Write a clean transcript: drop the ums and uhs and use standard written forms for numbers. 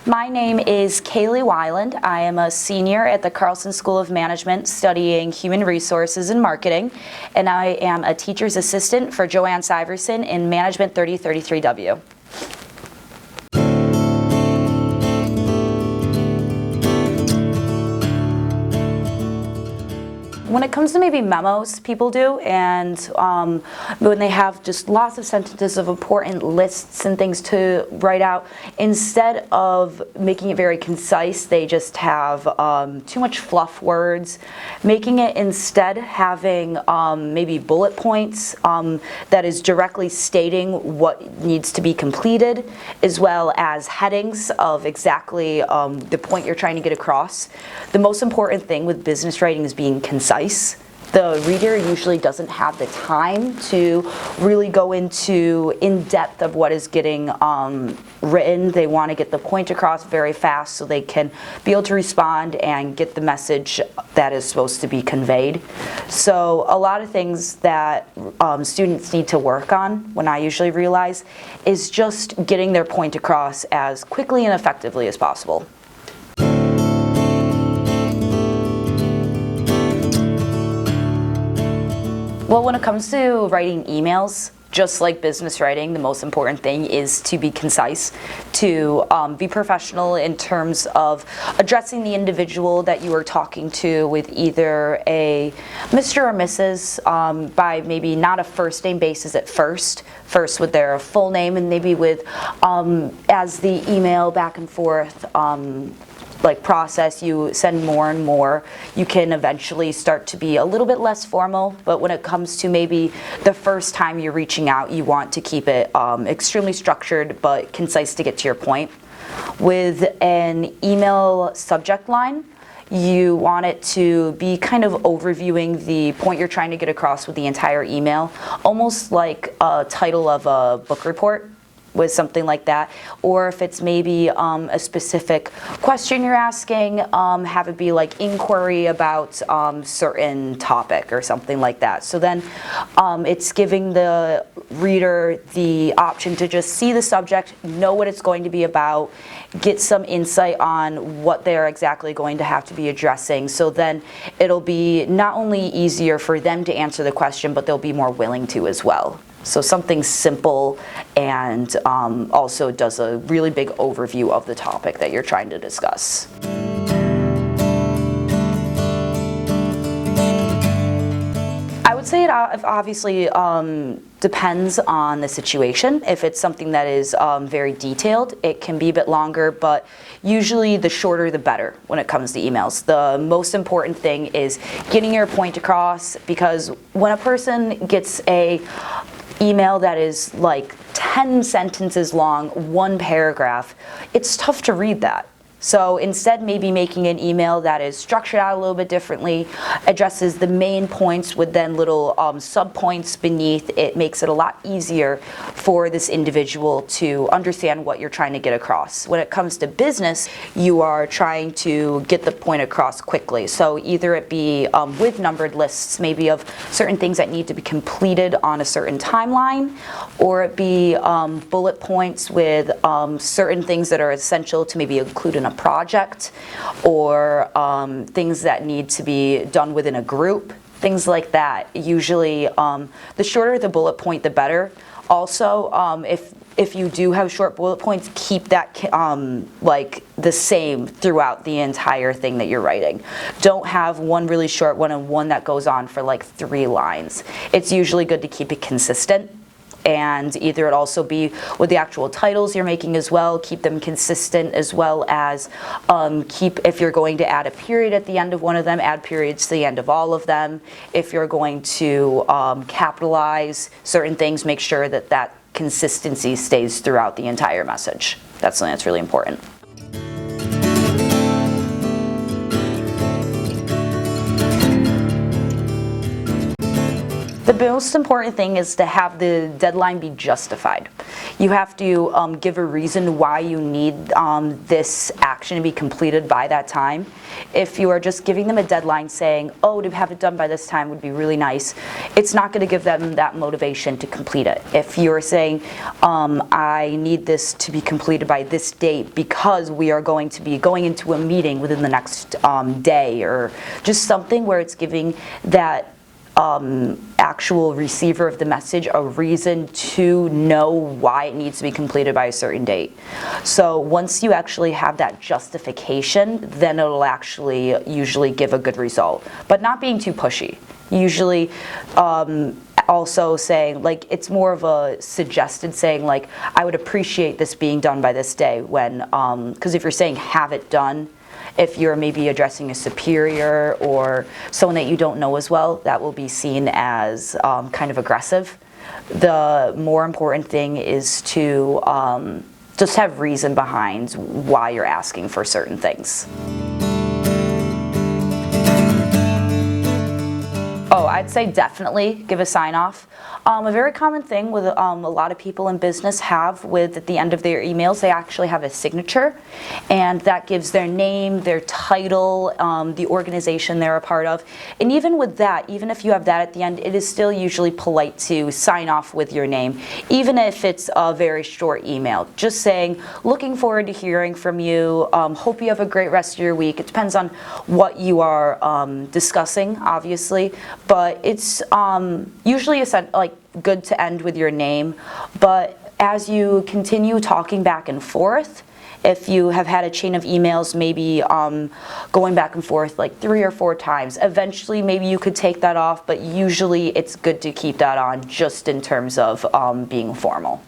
My name is Kaylee Weiland. I am a senior at the Carlson School of Management studying Human Resources and Marketing, and I am a teacher's assistant for Joanne Syverson in Management 3033W. When it comes to maybe memos people do, and when they have just lots of sentences of important lists and things to write out, instead of making it very concise, they just have too much fluff words. Making it instead having maybe bullet points that is directly stating what needs to be completed, as well as headings of exactly the point you're trying to get across. The most important thing with business writing is being concise. The reader usually doesn't have the time to really go into in-depth of what is getting written. They want to get the point across very fast so they can be able to respond and get the message that is supposed to be conveyed. So a lot of things that students need to work on, when I usually realize, is just getting their point across as quickly and effectively as possible. Well, when it comes to writing emails, just like business writing, the most important thing is to be concise, to be professional in terms of addressing the individual that you are talking to with either a Mr. or Mrs. By maybe not a first name basis at first with their full name, and maybe with as the email back and forth process, you send more and more, you can eventually start to be a little bit less formal. But when it comes to maybe the first time you're reaching out, you want to keep it extremely structured but concise to get to your point. With an email subject line, you want it to be kind of overviewing the point you're trying to get across with the entire email, almost like a title of a book report, with something like that. Or if it's maybe a specific question you're asking, have it be like inquiry about certain topic or something like that. So then it's giving the reader the option to just see the subject, know what it's going to be about, get some insight on what they're exactly going to have to be addressing. So then it'll be not only easier for them to answer the question, but they'll be more willing to as well. So something simple and also does a really big overview of the topic that you're trying to discuss. I would say it obviously depends on the situation. If it's something that is very detailed, it can be a bit longer, but usually the shorter the better when it comes to emails. The most important thing is getting your point across, because when a person gets a email that is like 10 sentences long, one paragraph, it's tough to read that. So instead, maybe making an email that is structured out a little bit differently, addresses the main points with then little sub-points beneath, it makes it a lot easier for this individual to understand what you're trying to get across. When it comes to business, you are trying to get the point across quickly. So either it be with numbered lists, maybe of certain things that need to be completed on a certain timeline, or it be bullet points with certain things that are essential to maybe include in a project, or things that need to be done within a group, things like that. Usually the shorter the bullet point, the better. Also, if you do have short bullet points, keep that like the same throughout the entire thing that you're writing. Don't have one really short one and one that goes on for like 3 lines. It's usually good to keep it consistent. And either it also be with the actual titles you're making as well, keep them consistent, as well as if you're going to add a period at the end of one of them, add periods to the end of all of them. If you're going to capitalize certain things, make sure that that consistency stays throughout the entire message. That's something that's really important. The The most important thing is to have the deadline be justified. You have to give a reason why you need this action to be completed by that time. If you are just giving them a deadline saying, oh, to have it done by this time would be really nice, it's not going to give them that motivation to complete it. If you're saying, I need this to be completed by this date because we are going to be going into a meeting within the next day, or just something where it's giving that actual receiver of the message a reason to know why it needs to be completed by a certain date. So once you actually have that justification, then it'll actually usually give a good result. But not being too pushy. Usually also saying, like, it's more of a suggested saying, like, I would appreciate this being done by this day, when, because if you're saying have it done, if you're maybe addressing a superior or someone that you don't know as well, that will be seen as kind of aggressive. The more important thing is to just have reason behind why you're asking for certain things. Oh, I'd say definitely give a sign off. A very common thing with a lot of people in business have with at the end of their emails, they actually have a signature, and that gives their name, their title, the organization they're a part of. And even with that, even if you have that at the end, it is still usually polite to sign off with your name, even if it's a very short email. Just saying, looking forward to hearing from you, hope you have a great rest of your week. It depends on what you are discussing, obviously, but it's usually good to end with your name. But as you continue talking back and forth, if you have had a chain of emails, maybe going back and forth like 3 or 4 times, eventually maybe you could take that off, but usually it's good to keep that on just in terms of being formal.